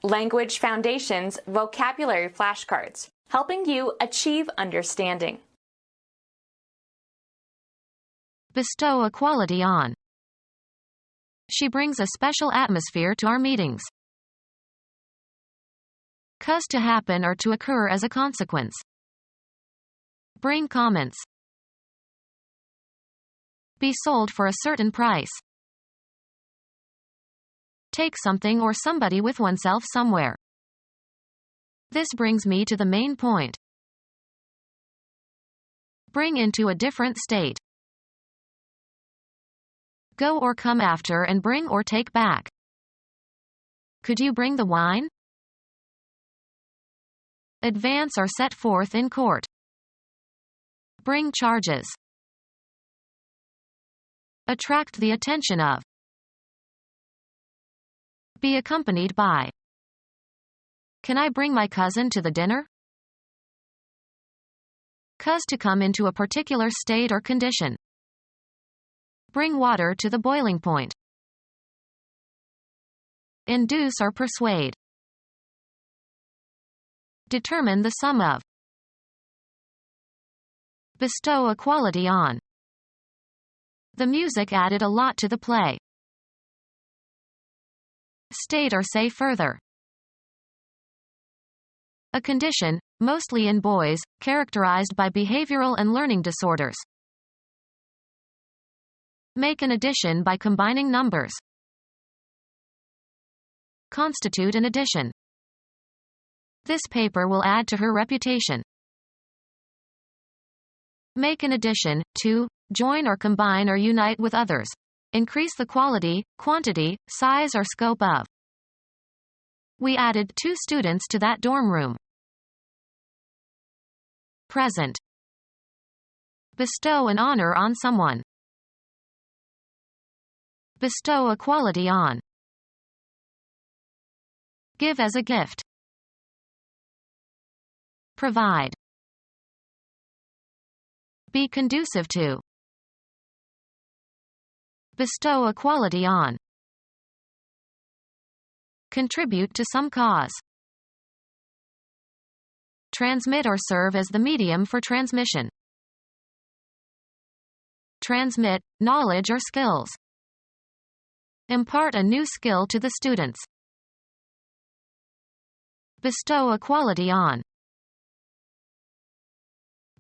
Language Foundations Vocabulary Flashcards, helping you achieve understanding. Bestow a quality on. She brings a special atmosphere to our meetings. Cause to happen or to occur as a consequence. Bring comments. Be sold for a certain price. Take something or somebody with oneself somewhere. This brings me to the main point. Bring into a different state. Go or come after and bring or take back. Could you bring the wine? Advance or set forth in court. Bring charges. Attract the attention of. Be accompanied by. Can I bring my cousin to the dinner? Cause to come into a particular state or condition. Bring water to the boiling point. Induce or persuade. Determine the sum of. Bestow a quality on. The music added a lot to the play. State or say further. A condition, mostly in boys, characterized by behavioral and learning disorders. Make an addition by combining numbers. Constitute an addition. This paper will add to her reputation. Make an addition, to, join or combine or unite with others. Increase the quality, quantity, size or scope of. We added 2 students to that dorm room. Present. Bestow an honor on someone. Bestow a quality on. Give as a gift. Provide. Be conducive to. Bestow a quality on. Contribute to some cause. Transmit or serve as the medium for transmission. Transmit, knowledge or skills. Impart a new skill to the students. Bestow a quality on.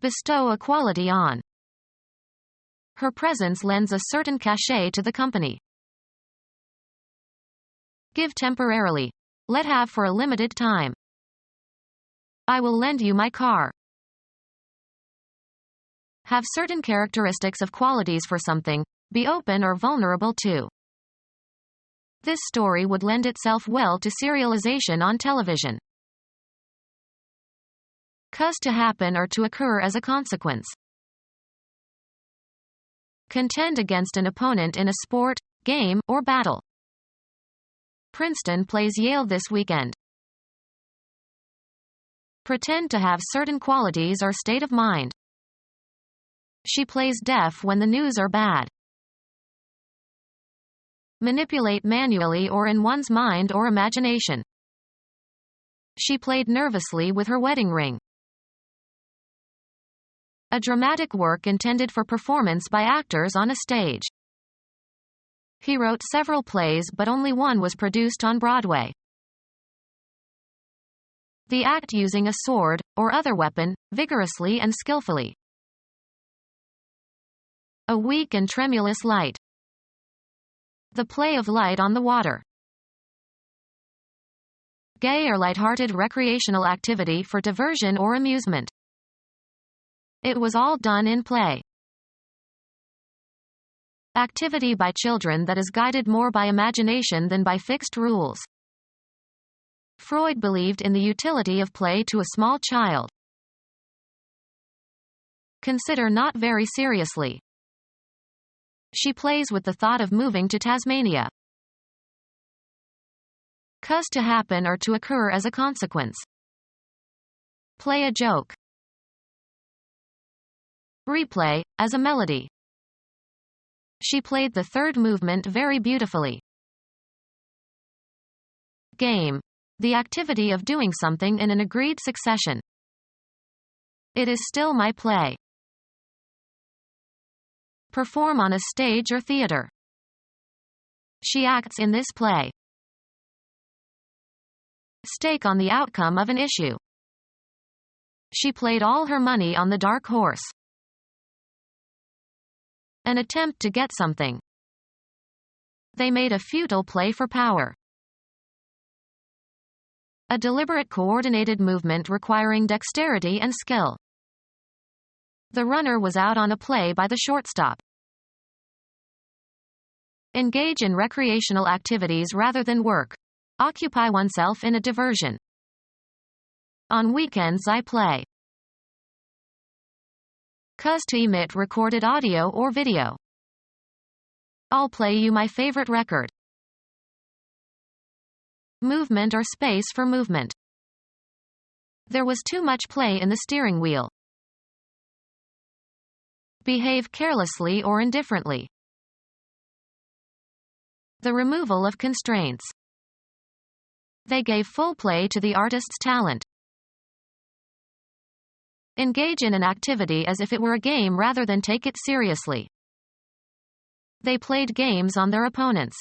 Bestow a quality on. Her presence lends a certain cachet to the company. Give temporarily. Let have for a limited time. I will lend you my car. Have certain characteristics of qualities for something. Be open or vulnerable to. This story would lend itself well to serialization on television. Cause to happen or to occur as a consequence. Contend against an opponent in a sport, game, or battle. Princeton plays Yale this weekend. Pretend to have certain qualities or state of mind. She plays deaf when the news are bad. Manipulate manually or in one's mind or imagination. She played nervously with her wedding ring. A dramatic work intended for performance by actors on a stage. He wrote several plays but only one was produced on Broadway. The act using a sword, or other weapon, vigorously and skillfully. A weak and tremulous light. The play of light on the water. Gay or light-hearted recreational activity for diversion or amusement. It was all done in play. Activity by children that is guided more by imagination than by fixed rules. Freud believed in the utility of play to a small child. Consider not very seriously. She plays with the thought of moving to Tasmania. Cause to happen or to occur as a consequence. Play a joke. Replay, as a melody. She played the third movement very beautifully. Game. the activity of doing something in an agreed succession. It is still my play. Perform on a stage or theater. She acts in this play. Stake on the outcome of an issue. She played all her money on the dark horse. An attempt to get something. They made a futile play for power. A deliberate coordinated movement requiring dexterity and skill. The runner was out on a play by the shortstop. Engage in recreational activities rather than work. Occupy oneself in a diversion. On weekends I play. Cuz to emit recorded audio or video. I'll play you my favorite record. Movement or space for movement. There was too much play in the steering wheel. Behave carelessly or indifferently. The removal of constraints. They gave full play to the artist's talent. Engage in an activity as if it were a game rather than take it seriously. They played games on their opponents.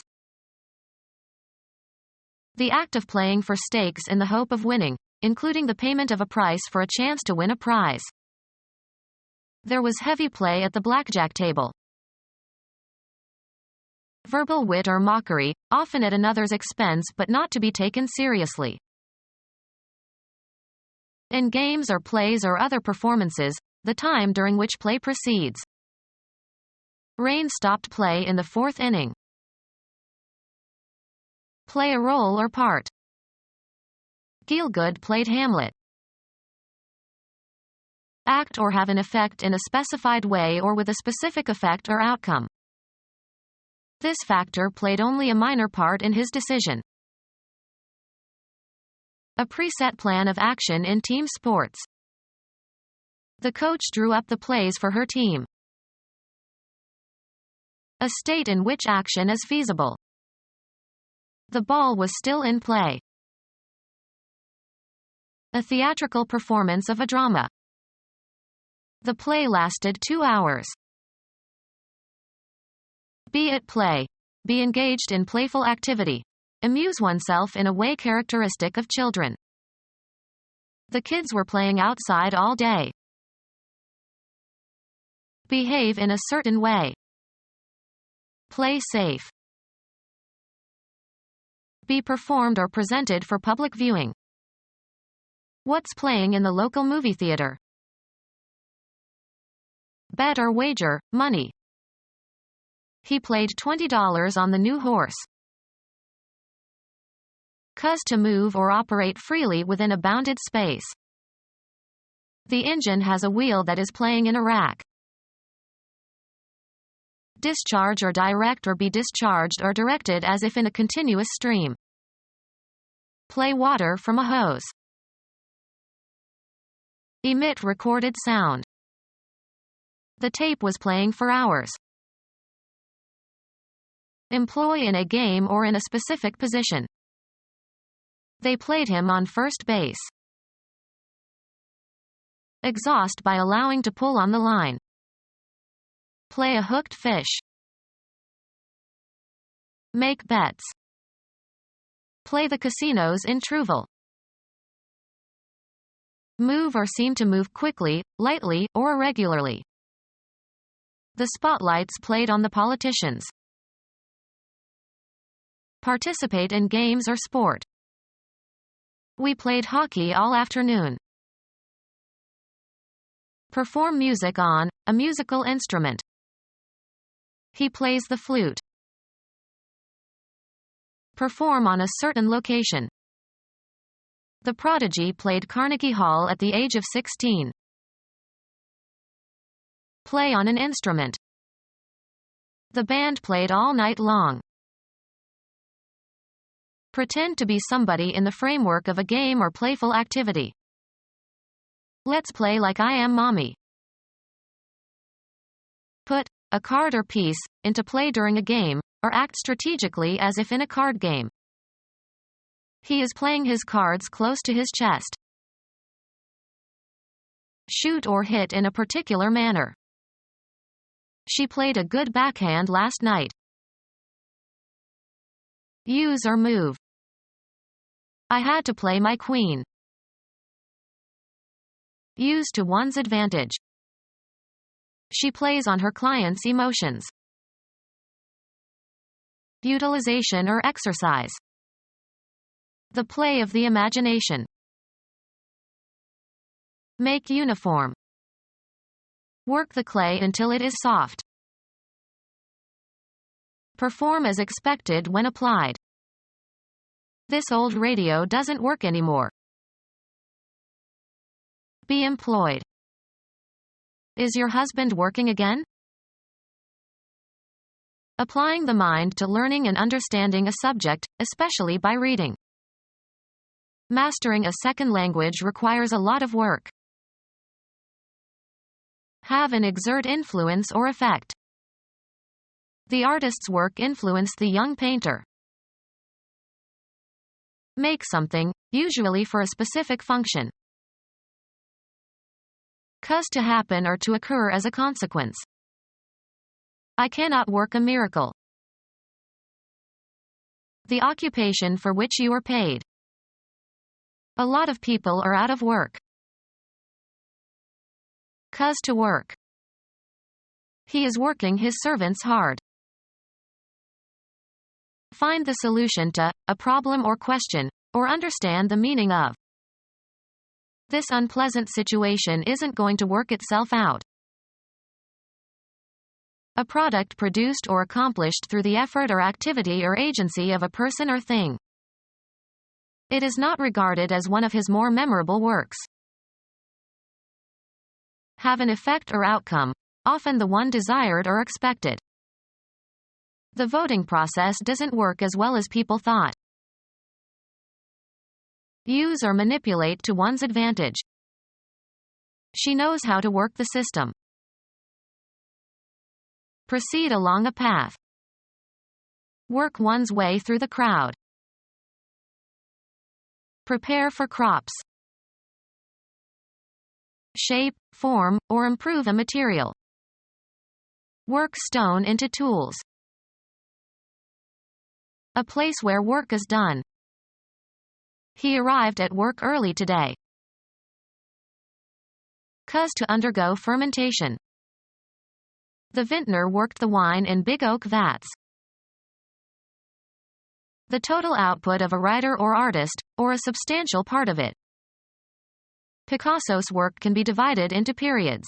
The act of playing for stakes in the hope of winning, including the payment of a price for a chance to win a prize. There was heavy play at the blackjack table. Verbal wit or mockery, often at another's expense but not to be taken seriously. In games or plays or other performances, the time during which play proceeds. Rain stopped play in the fourth inning. Play a role or part. Gielgud played Hamlet. Act or have an effect in a specified way or with a specific effect or outcome. This factor played only a minor part in his decision. A preset plan of action in team sports. The coach drew up the plays for her team. A state in which action is feasible. The ball was still in play. A theatrical performance of a drama. The play lasted 2 hours. Be at play. Be engaged in playful activity. Amuse oneself in a way characteristic of children. The kids were playing outside all day. Behave in a certain way. Play safe. Be performed or presented for public viewing. What's playing in the local movie theater? Bet or wager, money. He played $20 on the new horse. Cuz to move or operate freely within a bounded space. The engine has a wheel that is playing in a rack. Discharge or direct or be discharged or directed as if in a continuous stream. Play water from a hose. Emit recorded sound. The tape was playing for hours. Employ in a game or in a specific position. They played him on first base. Exhaust by allowing to pull on the line. Play a hooked fish. Make bets. Play the casinos in Trouville. Move or seem to move quickly, lightly, or irregularly. The spotlights played on the politicians. Participate in games or sport. We played hockey all afternoon. Perform music on a musical instrument. He plays the flute. Perform on a certain location. The prodigy played Carnegie Hall at the age of 16. Play on an instrument. The band played all night long. Pretend to be somebody in the framework of a game or playful activity. Let's play like I am mommy. Put a card or piece into play during a game, or act strategically as if in a card game. He is playing his cards close to his chest. Shoot or hit in a particular manner. She played a good backhand last night. Use or move. I had to play my queen. Use to one's advantage. She plays on her client's emotions. Utilization or exercise. The play of the imagination. Make uniform. Work the clay until it is soft. Perform as expected when applied. This old radio doesn't work anymore. Be employed. Is your husband working again? Applying the mind to learning and understanding a subject, especially by reading. Mastering a second language requires a lot of work. Have and exert influence or effect. The artist's work influenced the young painter. Make something, usually for a specific function. Cause to happen or to occur as a consequence. I cannot work a miracle. The occupation for which you are paid. A lot of people are out of work. Cause to work. He is working his servants hard. Find the solution to a problem or question, or understand the meaning of. This unpleasant situation isn't going to work itself out. A product produced or accomplished through the effort or activity or agency of a person or thing. It is not regarded as one of his more memorable works. Have an effect or outcome, often the one desired or expected. The voting process doesn't work as well as people thought. Use or manipulate to one's advantage. She knows how to work the system. Proceed along a path. Work one's way through the crowd. Prepare for crops. Shape, form, or improve a material. Work stone into tools. A place where work is done. He arrived at work early today. Cause to undergo fermentation. The vintner worked the wine in big oak vats. The total output of a writer or artist, or a substantial part of it. Picasso's work can be divided into periods.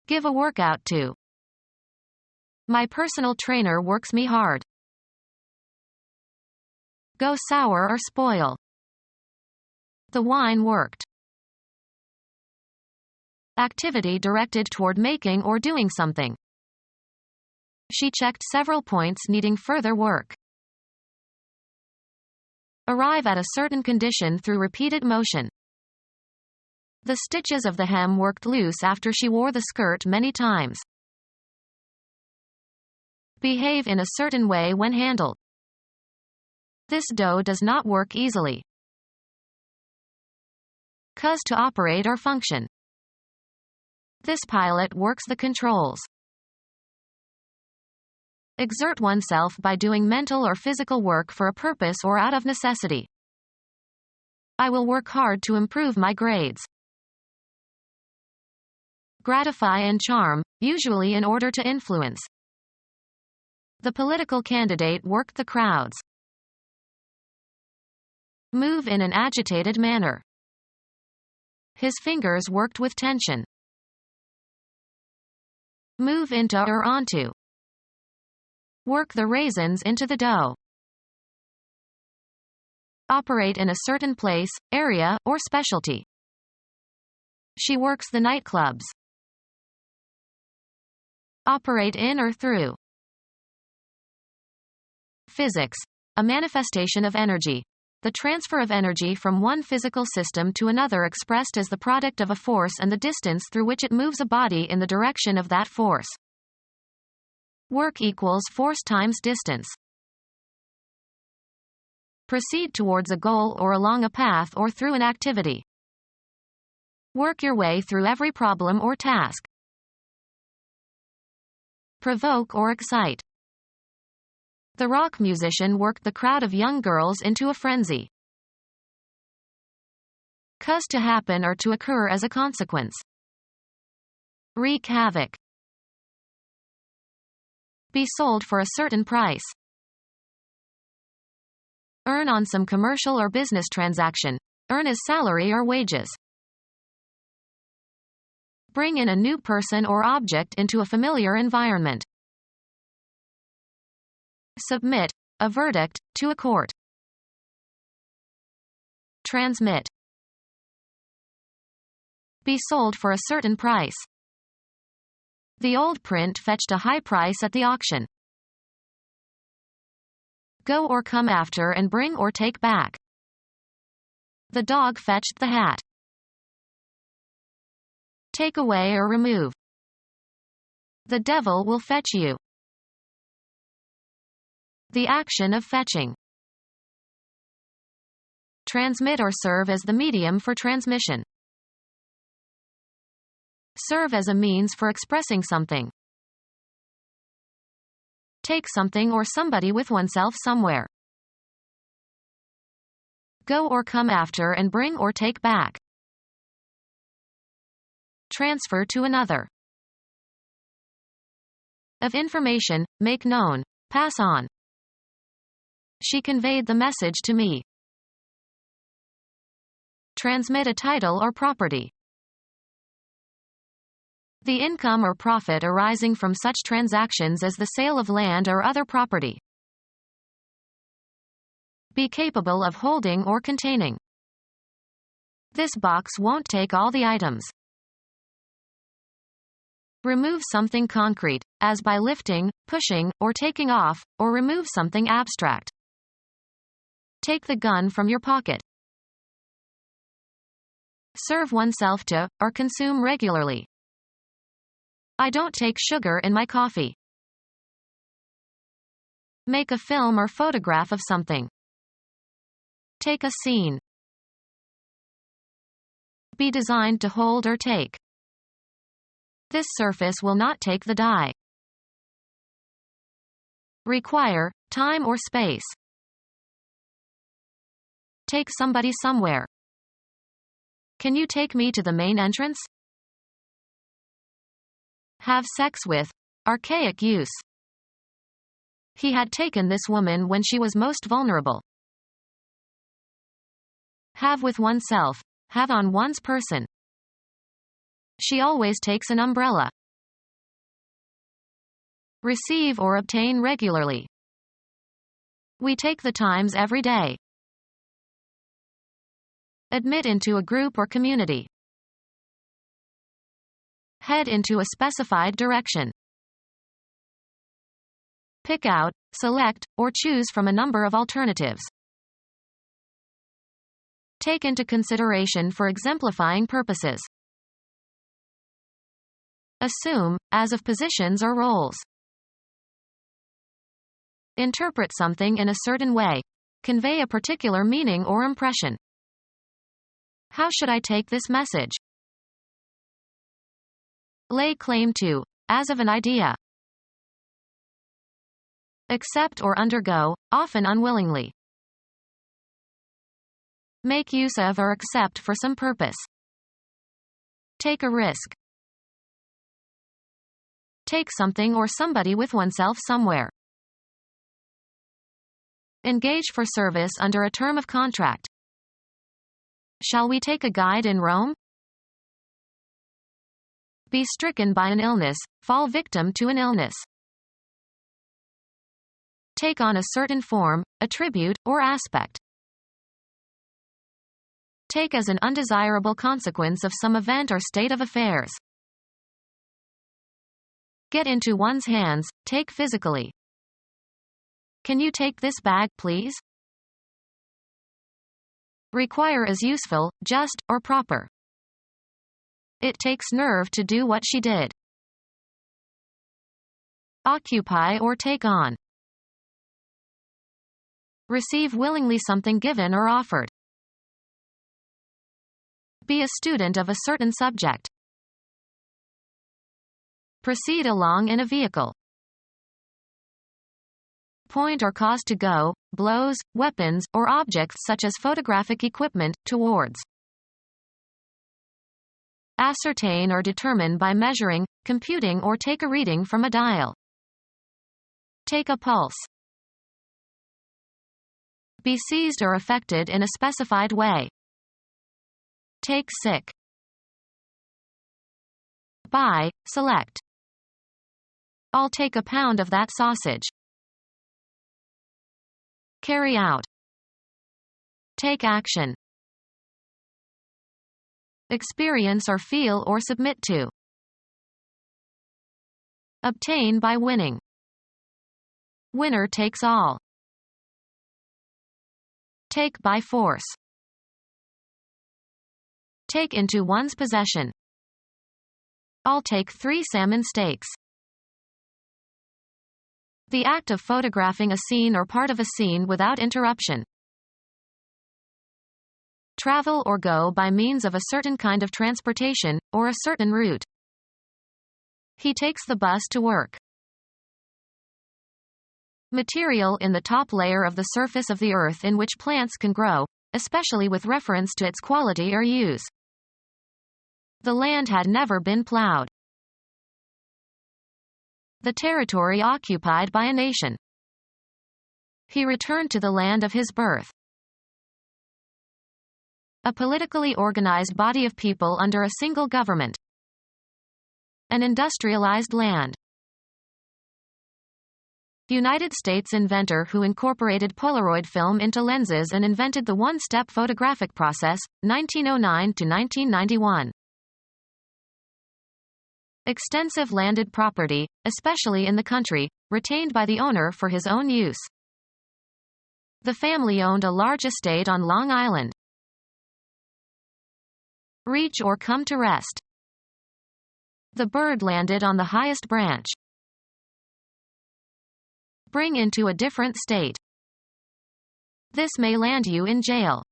Give a workout to. My personal trainer works me hard. Go sour or spoil. The wine worked. Activity directed toward making or doing something. She checked several points needing further work. Arrive at a certain condition through repeated motion. The stitches of the hem worked loose after she wore the skirt many times. Behave in a certain way when handled. This dough does not work easily. Cause to operate or function. This pilot works the controls. Exert oneself by doing mental or physical work for a purpose or out of necessity. I will work hard to improve my grades. Gratify and charm, usually in order to influence. The political candidate worked the crowds. Move in an agitated manner. His fingers worked with tension. Move into or onto. Work the raisins into the dough. Operate in a certain place, area, or specialty. She works the nightclubs. Operate in or through. Physics. A manifestation of energy. The transfer of energy from one physical system to another expressed as the product of a force and the distance through which it moves a body in the direction of that force. Work equals force times distance. Proceed towards a goal or along a path or through an activity. Work your way through every problem or task. Provoke or excite. The rock musician worked the crowd of young girls into a frenzy. Cause to happen or to occur as a consequence. Wreak havoc. Be sold for a certain price. Earn on some commercial or business transaction. Earn as salary or wages. Bring in a new person or object into a familiar environment. Submit a verdict to a court. Transmit. Be sold for a certain price. The old print fetched a high price at the auction. Go or come after and bring or take back. The dog fetched the hat. Take away or remove. The devil will fetch you. The action of fetching. Transmit or serve as the medium for transmission. Serve as a means for expressing something. Take something or somebody with oneself somewhere. Go or come after and bring or take back. Transfer to another. Of information, make known, pass on. She conveyed the message to me. Transmit a title or property. The income or profit arising from such transactions as the sale of land or other property. Be capable of holding or containing. This box won't take all the items. Remove something concrete, as by lifting, pushing, or taking off, or remove something abstract. Take the gun from your pocket. Serve oneself to, or consume regularly. I don't take sugar in my coffee. Make a film or photograph of something. Take a scene. Be designed to hold or take. This surface will not take the die. Require time or space. Take somebody somewhere. Can you take me to the main entrance? Have sex with. Archaic use. He had taken this woman when she was most vulnerable. Have with oneself. Have on one's person. She always takes an umbrella. Receive or obtain regularly. We take the Times every day. Admit into a group or community. Head into a specified direction. Pick out, select, or choose from a number of alternatives. Take into consideration for exemplifying purposes. Assume, as of positions or roles. Interpret something in a certain way. Convey a particular meaning or impression. How should I take this message? Lay claim to, as of an idea. Accept or undergo, often unwillingly. Make use of or accept for some purpose. Take a risk. Take something or somebody with oneself somewhere. Engage for service under a term of contract. Shall we take a guide in Rome? Be stricken by an illness, fall victim to an illness. Take on a certain form, attribute, or aspect. Take as an undesirable consequence of some event or state of affairs. Get into one's hands, take physically. Can you take this bag, please? Require as useful, just, or proper. It takes nerve to do what she did. Occupy or take on. Receive willingly something given or offered. Be a student of a certain subject. Proceed along in a vehicle. Point or cause to go, blows, weapons, or objects such as photographic equipment, towards. Ascertain or determine by measuring, computing or take a reading from a dial. Take a pulse. Be seized or affected in a specified way. Take sick. Buy, select. I'll take a pound of that sausage. Carry out. Take action. Experience or feel or submit to. Obtain by winning. Winner takes all. Take by force. Take into one's possession. I'll take 3 salmon steaks. The act of photographing a scene or part of a scene without interruption. Travel or go by means of a certain kind of transportation, or a certain route. He takes the bus to work. Material in the top layer of the surface of the earth in which plants can grow, especially with reference to its quality or use. The land had never been plowed. The territory occupied by a nation. He returned to the land of his birth. A politically organized body of people under a single government. An industrialized land. United States inventor who incorporated Polaroid film into lenses and invented the one-step photographic process, 1909 to 1991. Extensive landed property, especially in the country, retained by the owner for his own use. The family owned a large estate on Long Island. Reach or come to rest. The bird landed on the highest branch. Bring into a different state. This may land you in jail.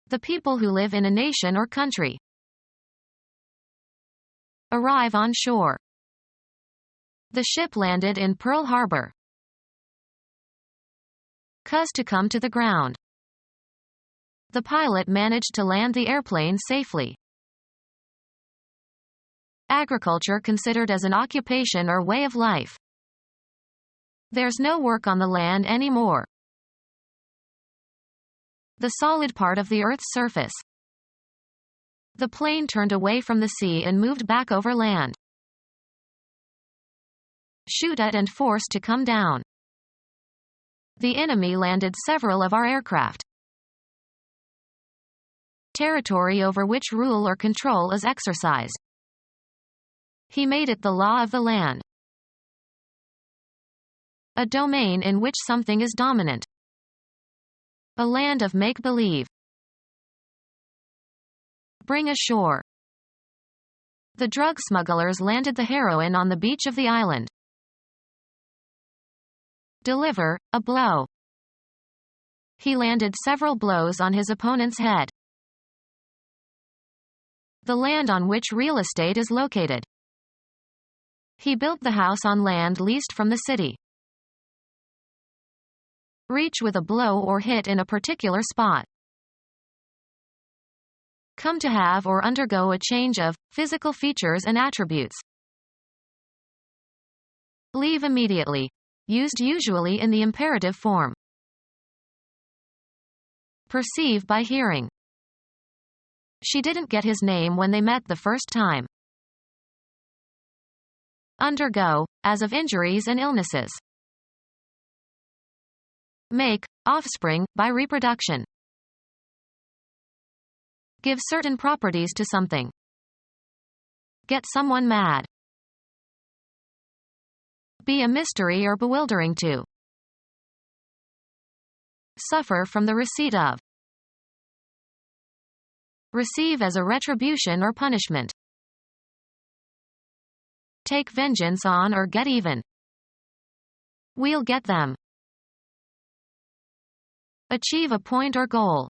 The people who live in a nation or country. Arrive on shore. The ship landed in Pearl Harbor. Cause to come to the ground. The pilot managed to land the airplane safely. Agriculture considered as an occupation or way of life. There's no work on the land anymore. The solid part of the Earth's surface. The plane turned away from the sea and moved back over land. Shoot at and force to come down. The enemy landed several of our aircraft. Territory over which rule or control is exercised. He made it the law of the land. A domain in which something is dominant. A land of make-believe. Bring ashore. The drug smugglers landed the heroin on the beach of the island. Deliver, a blow. He landed several blows on his opponent's head. The land on which real estate is located. He built the house on land leased from the city. Reach with a blow or hit in a particular spot. Come to have or undergo a change of physical features and attributes. Leave immediately. Used usually in the imperative form. Perceive by hearing. She didn't get his name when they met the first time. Undergo, as of injuries and illnesses. Make, offspring, by reproduction. Give certain properties to something. Get someone mad. Be a mystery or bewildering to. Suffer from the receipt of. Receive as a retribution or punishment. Take vengeance on or get even. We'll get them. Achieve a point or goal.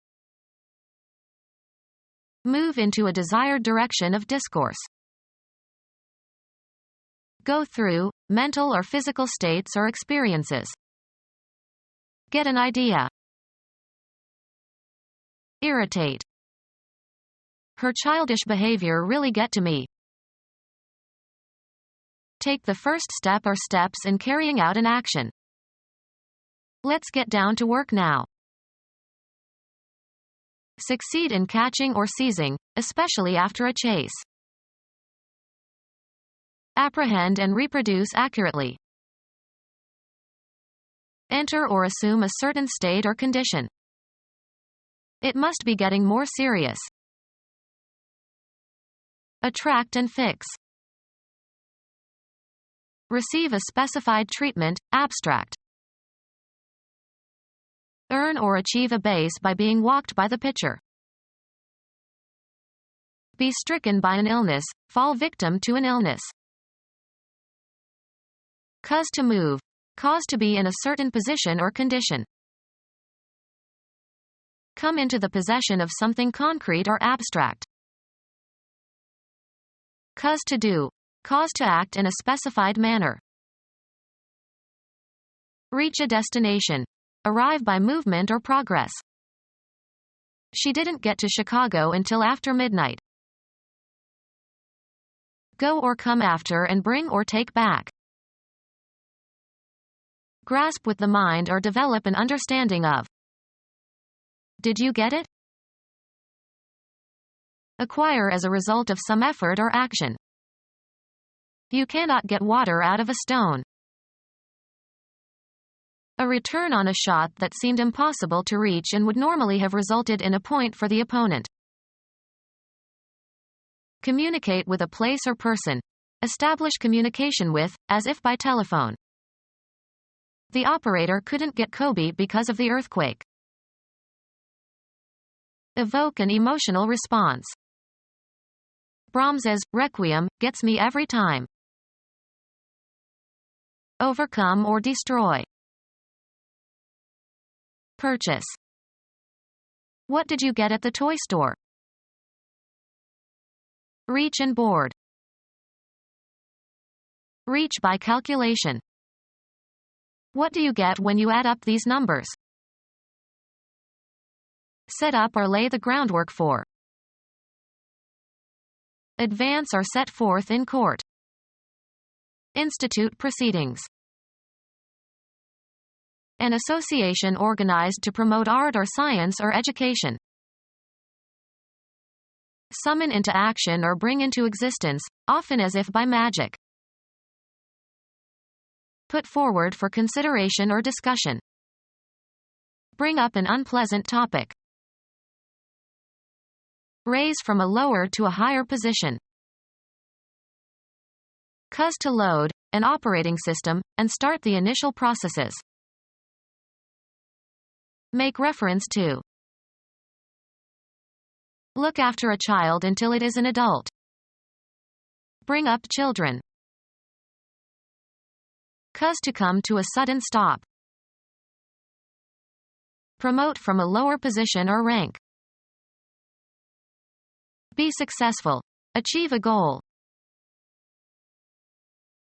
Move into a desired direction of discourse. Go through mental or physical states or experiences. Get an idea. Irritate. Her childish behavior really get to me. Take the first step or steps in carrying out an action. Let's get down to work now. Succeed in catching or seizing, especially after a chase. Apprehend and reproduce accurately. Enter or assume a certain state or condition. It must be getting more serious. Attract and fix. Receive a specified treatment, abstract. Earn or achieve a base by being walked by the pitcher. Be stricken by an illness, fall victim to an illness. Cause to move. Cause to be in a certain position or condition. Come into the possession of something concrete or abstract. Cause to do. Cause to act in a specified manner. Reach a destination. Arrive by movement or progress. She didn't get to Chicago until after midnight. Go or come after and bring or take back. Grasp with the mind or develop an understanding of. Did you get it? Acquire as a result of some effort or action. You cannot get water out of a stone. A return on a shot that seemed impossible to reach and would normally have resulted in a point for the opponent. Communicate with a place or person. Establish communication with, as if by telephone. The operator couldn't get Kobe because of the earthquake. Evoke an emotional response. Brahms's Requiem gets me every time. Overcome or destroy. Purchase. What did you get at the toy store? Reach and board. Reach by calculation. What do you get when you add up these numbers? Set up or lay the groundwork for. Advance or set forth in court. Institute proceedings. An association organized to promote art or science or education. Summon into action or bring into existence, often as if by magic. Put forward for consideration or discussion. Bring up an unpleasant topic. Raise from a lower to a higher position. Cause to load, an operating system, and start the initial processes. Make reference to. Look after a child until it is an adult. Bring up children. Cause to come to a sudden stop. Promote from a lower position or rank. Be successful. Achieve a goal.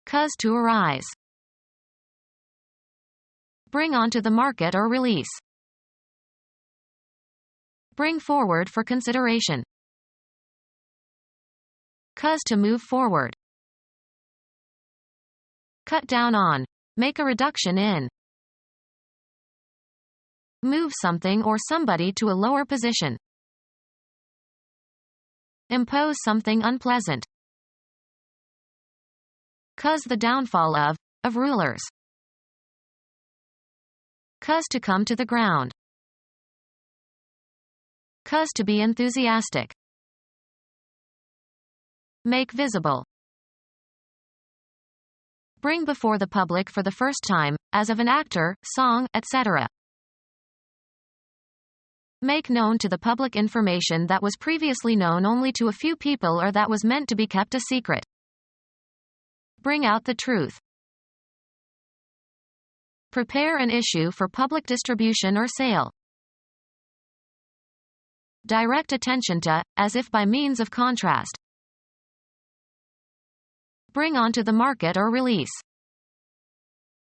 Cause to arise. Bring onto the market or release. Bring forward for consideration. Cause to move forward. Cut down on. Make a reduction in. Move something or somebody to a lower position. Impose something unpleasant. Cause the downfall of rulers. Cause to come to the ground. Cause to be enthusiastic. Make visible. Bring before the public for the first time, as of an actor, song, etc. Make known to the public information that was previously known only to a few people or that was meant to be kept a secret. Bring out the truth. Prepare an issue for public distribution or sale. direct attention to, as if by means of contrast. Bring onto the market or release.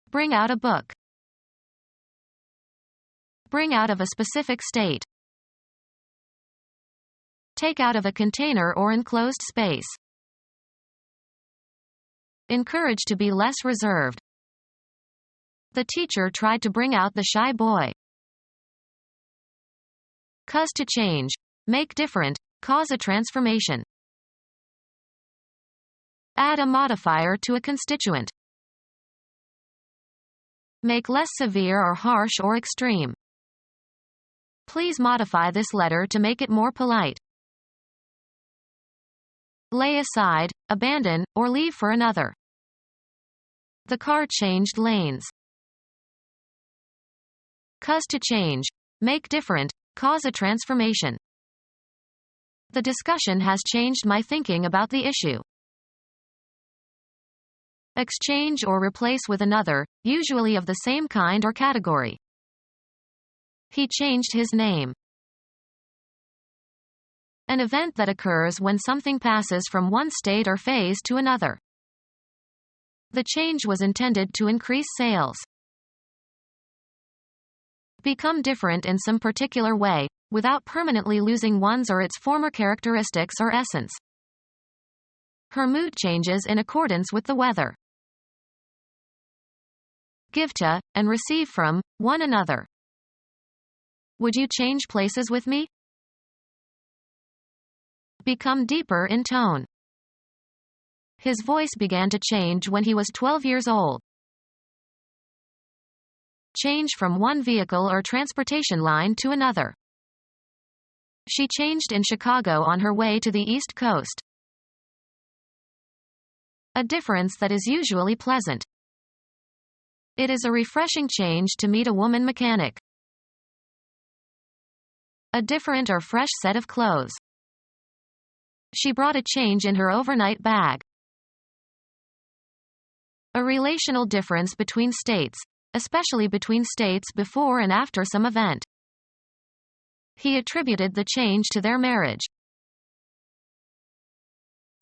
Bring out a book. Bring out of a specific state. Take out of a container or enclosed space. Encourage to be less reserved. The teacher tried to bring out the shy boy. Cause to change, make different, cause a transformation. Add a modifier to a constituent. Make less severe or harsh or extreme. Please modify this letter to make it more polite. Lay aside, abandon, or leave for another. The car changed lanes. Cause to change, make different, cause a transformation. The discussion has changed my thinking about the issue. Exchange or replace with another, usually of the same kind or category. He changed his name. An event that occurs when something passes from one state or phase to another. The change was intended to increase sales. Become different in some particular way, without permanently losing one's or its former characteristics or essence. Her mood changes in accordance with the weather. Give to, and receive from, one another. Would you change places with me? Become deeper in tone. His voice began to change when he was 12 years old. Change from one vehicle or transportation line to another. She changed in Chicago on her way to the East Coast. A difference that is usually pleasant. It is a refreshing change to meet a woman mechanic. A different or fresh set of clothes. She brought a change in her overnight bag. A relational difference between states, especially between states before and after some event. He attributed the change to their marriage.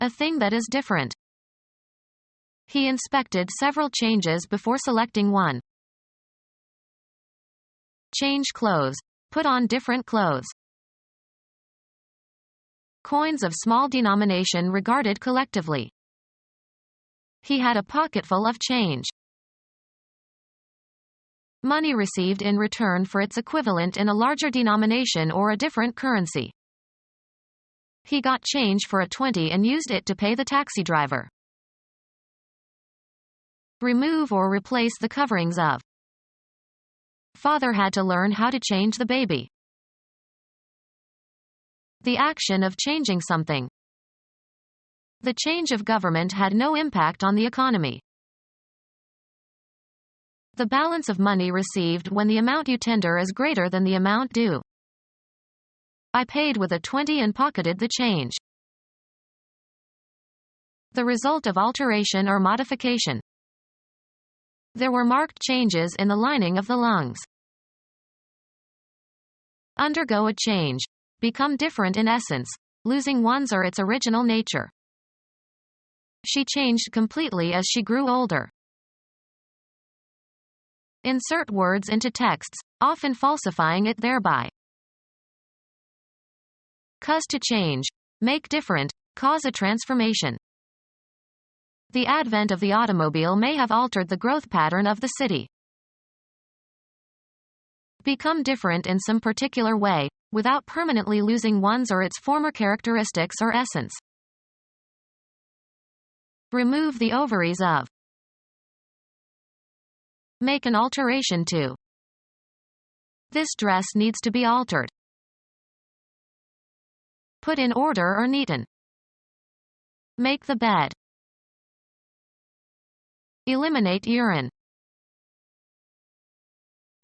A thing that is different. He inspected several changes before selecting one. Change clothes. Put on different clothes. Coins of small denomination regarded collectively. He had a pocketful of change. Money received in return for its equivalent in a larger denomination or a different currency. He got change for a 20 and used it to pay the taxi driver. Remove or replace the coverings of. Father had to learn how to change the baby. The action of changing something. The change of government had no impact on the economy. The balance of money received when the amount you tender is greater than the amount due. I paid with a 20 and pocketed the change. The result of alteration or modification. There were marked changes in the lining of the lungs. Undergo a change. Become different in essence, losing one's or its original nature. She changed completely as she grew older. Insert words into texts, often falsifying it thereby. Cause to change. Make different, cause a transformation. The advent of the automobile may have altered the growth pattern of the city. Become different in some particular way, without permanently losing one's or its former characteristics or essence. Remove the ovaries of. Make an alteration to. This dress needs to be altered. Put in order or neaten. Make the bed. Eliminate urine.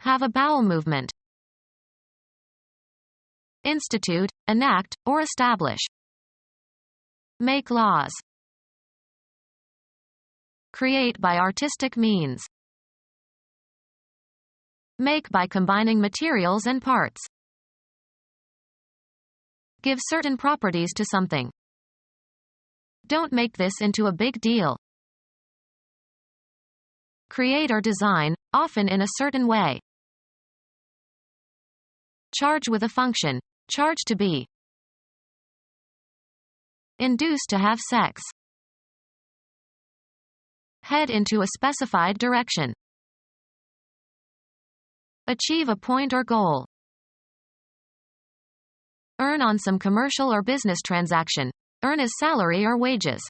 Have a bowel movement. Institute, enact, or establish. Make laws. Create by artistic means. Make by combining materials and parts. Give certain properties to something. Don't make this into a big deal. Create or design, often in a certain way. Charge with a function. Charge to be. Induce to have sex. Head into a specified direction. Achieve a point or goal. Earn on some commercial or business transaction. Earn as salary or wages.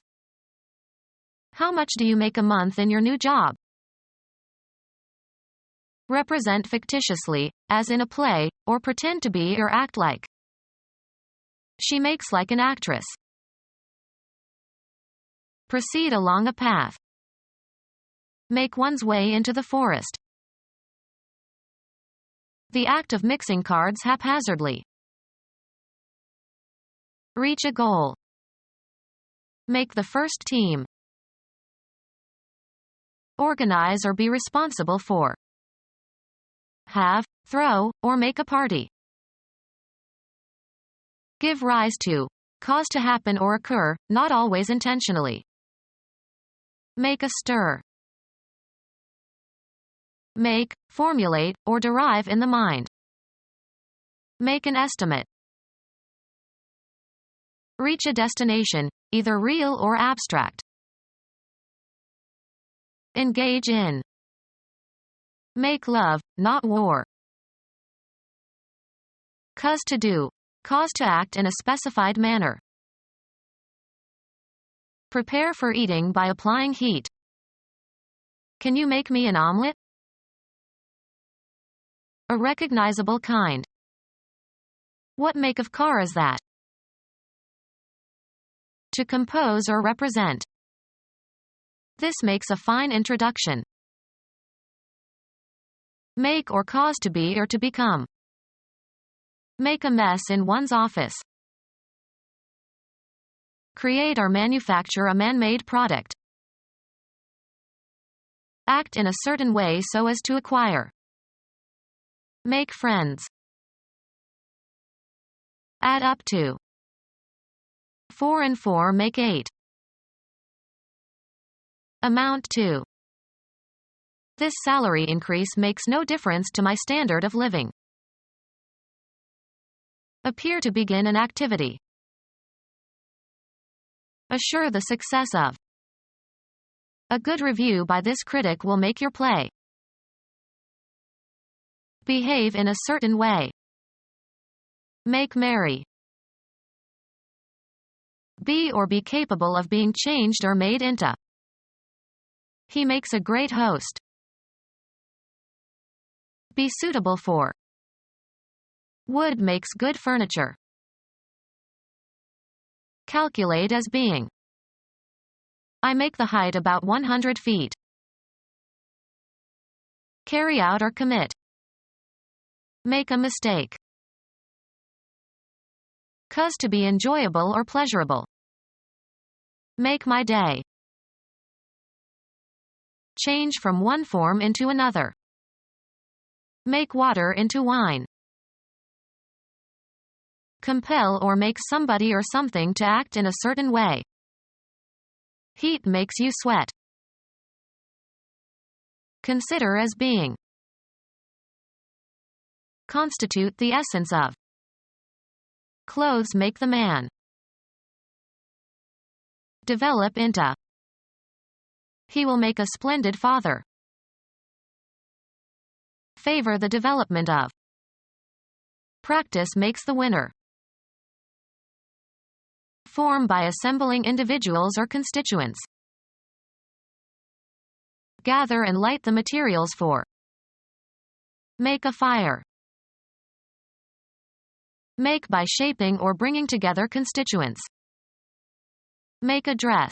How much do you make a month in your new job? Represent fictitiously, as in a play, or pretend to be or act like. She makes like an actress. Proceed along a path. Make one's way into the forest. The act of mixing cards haphazardly. Reach a goal. Make the first team. Organize or be responsible for. Have, throw, or make a party. Give rise to. Cause to happen or occur, not always intentionally. Make a stir. Make, formulate, or derive in the mind. Make an estimate. Reach a destination, either real or abstract. Engage in. Make love, not war. Cause to do. Cause to act in a specified manner. Prepare for eating by applying heat. Can you make me an omelet? A recognizable kind. What make of car is that? To compose or represent. This makes a fine introduction. Make or cause to be or to become. Make a mess in one's office. Create or manufacture a man-made product. Act in a certain way so as to acquire. Make friends. Add up to. 4 and 4 make 8. Amount to. This salary increase makes no difference to my standard of living. Appear to begin an activity. Assure the success of. A good review by this critic will make your play. Behave in a certain way. Make merry. Be or be capable of being changed or made into. He makes a great host. Be suitable for. Wood makes good furniture. Calculate as being. I make the height about 100 feet. Carry out or commit. Make a mistake. Cause to be enjoyable or pleasurable. Make my day. Change from one form into another. Make water into wine. Compel or make somebody or something to act in a certain way. Heat makes you sweat. Consider as being. Constitute the essence of. Clothes make the man. Develop into. He will make a splendid father. Favor the development of. Practice makes the winner. Form by assembling individuals or constituents. Gather and light the materials for. Make a fire. Make by shaping or bringing together constituents. Make a dress.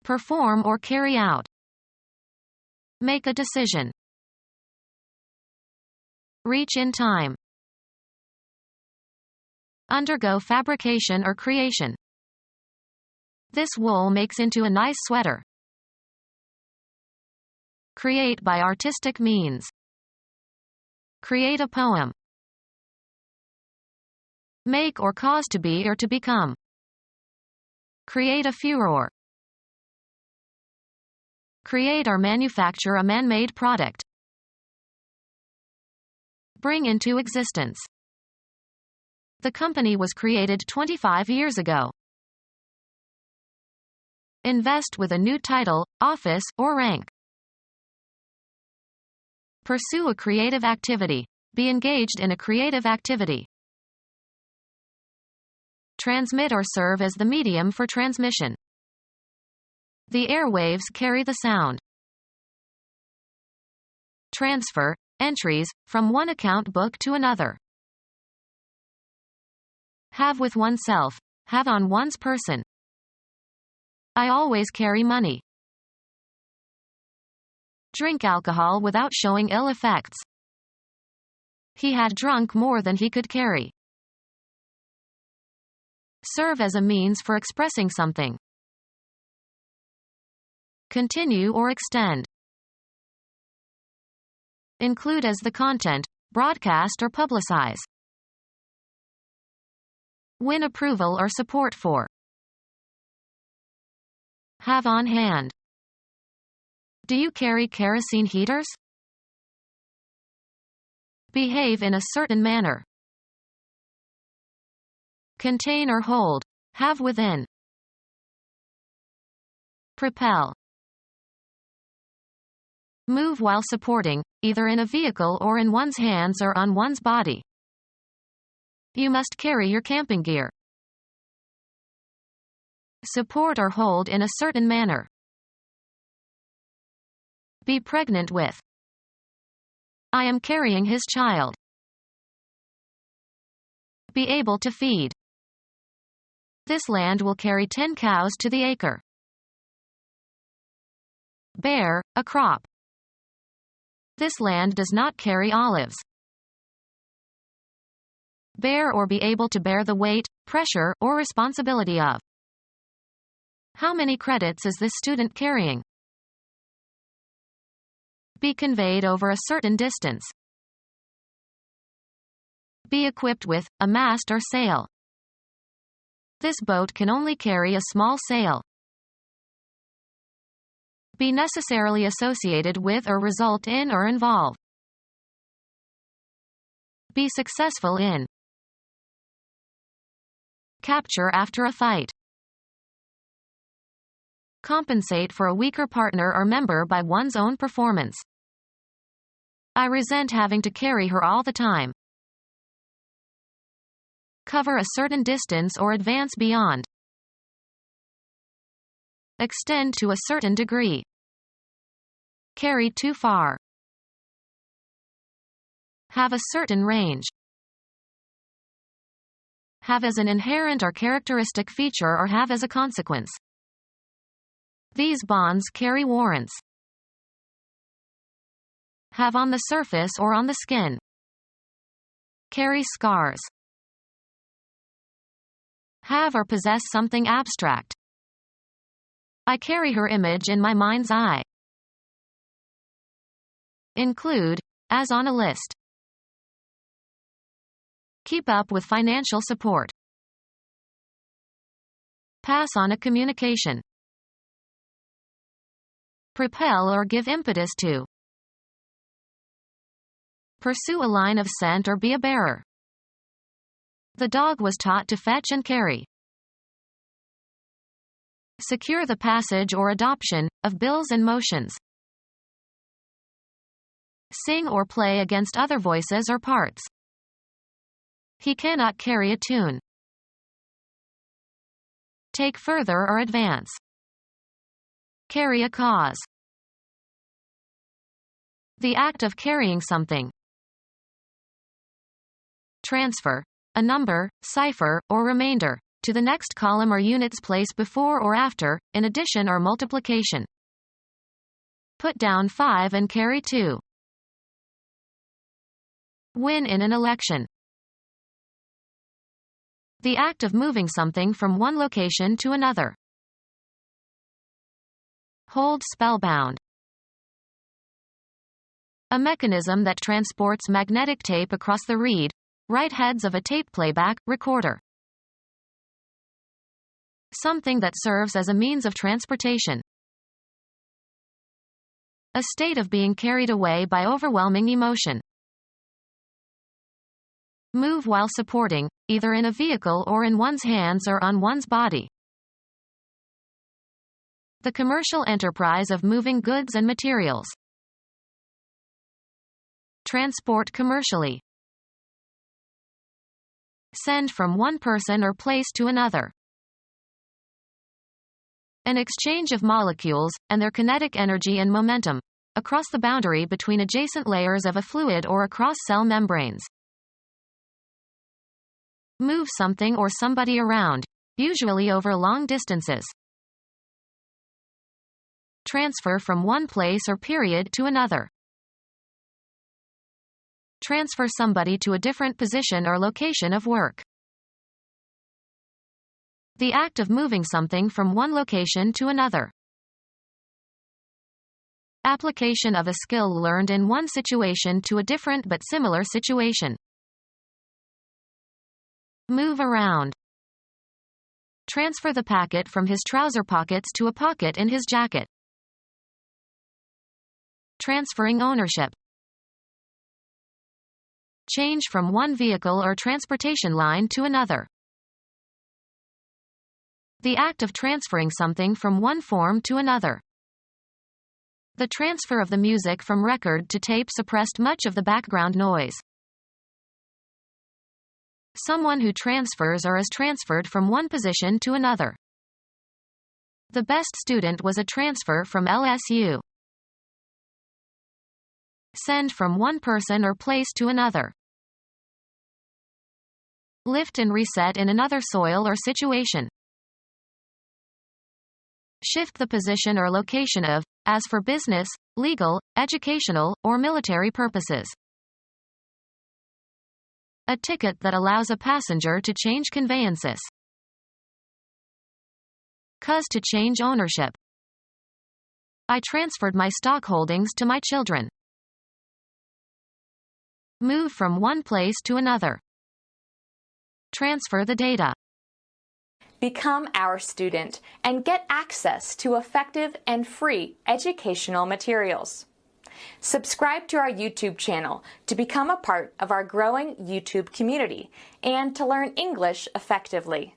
Perform or carry out. Make a decision. Reach in time. Undergo fabrication or creation. This wool makes into a nice sweater. Create by artistic means. Create a poem. make or cause to be or to become. Create a furor. Create or manufacture a man-made product. Bring into existence. The company was created 25 years ago. Invest with a new title, office, or rank. Pursue a creative activity. Be engaged in a creative activity. Transmit or serve as the medium for transmission. The airwaves carry the sound. Transfer, entries, from one account book to another. Have with oneself, have on one's person. I always carry money. Drink alcohol without showing ill effects. He had drunk more than he could carry. Serve as a means for expressing something. Continue or extend. Include as the content, broadcast or publicize. Win approval or support for. Have on hand. Do you carry kerosene heaters? Behave in a certain manner. Contain or hold, have within. Propel. Move while supporting, either in a vehicle or in one's hands or on one's body. You must carry your camping gear. Support or hold in a certain manner. Be pregnant with. I am carrying his child. Be able to feed. This land will carry 10 cows to the acre. Bear, a crop. This land does not carry olives. Bear or be able to bear the weight, pressure, or responsibility of. How many credits is this student carrying? Be conveyed over a certain distance. Be equipped with a mast or sail. This boat can only carry a small sail. Be necessarily associated with or result in or involve. Be successful in. Capture after a fight. Compensate for a weaker partner or member by one's own performance. I resent having to carry her all the time. Cover a certain distance or advance beyond. Extend to a certain degree. Carry too far. Have a certain range. Have as an inherent or characteristic feature or have as a consequence. These bonds carry warrants. Have on the surface or on the skin. Carry scars. Have or possess something abstract. I carry her image in my mind's eye. Include, as on a list. Keep up with financial support. Pass on a communication. Propel or give impetus to. Pursue a line of scent or be a bearer. The dog was taught to fetch and carry. Secure the passage or adoption of bills and motions. Sing or play against other voices or parts. He cannot carry a tune. Take further or advance. Carry a cause. The act of carrying something. Transfer. A number, cipher, or remainder, to the next column or units place before or after, in addition or multiplication. Put down 5 and carry 2. Win in an election. The act of moving something from one location to another. Hold spellbound. A mechanism that transports magnetic tape across the reed, write heads of a tape playback recorder. Something that serves as a means of transportation. A state of being carried away by overwhelming emotion. Move while supporting, either in a vehicle or in one's hands or on one's body. The commercial enterprise of moving goods and materials. Transport commercially. Send from one person or place to another. An exchange of molecules, and their kinetic energy and momentum, across the boundary between adjacent layers of a fluid or across cell membranes. Move something or somebody around, usually over long distances. Transfer from one place or period to another. Transfer somebody to a different position or location of work. The act of moving something from one location to another. Application of a skill learned in one situation to a different but similar situation. Move around. Transfer the packet from his trouser pockets to a pocket in his jacket. Transferring ownership. Change from one vehicle or transportation line to another. The act of transferring something from one form to another. The transfer of the music from record to tape suppressed much of the background noise. Someone who transfers or is transferred from one position to another. The best student was a transfer from LSU. Send from one person or place to another. Lift and reset in another soil or situation. Shift the position or location of, as for business, legal, educational, or military purposes. A ticket that allows a passenger to change conveyances. Cause to change ownership. I transferred my stock holdings to my children. Move from one place to another. Transfer the data. Become our student and get access to effective and free educational materials. Subscribe to our YouTube channel to become a part of our growing YouTube community and to learn English effectively.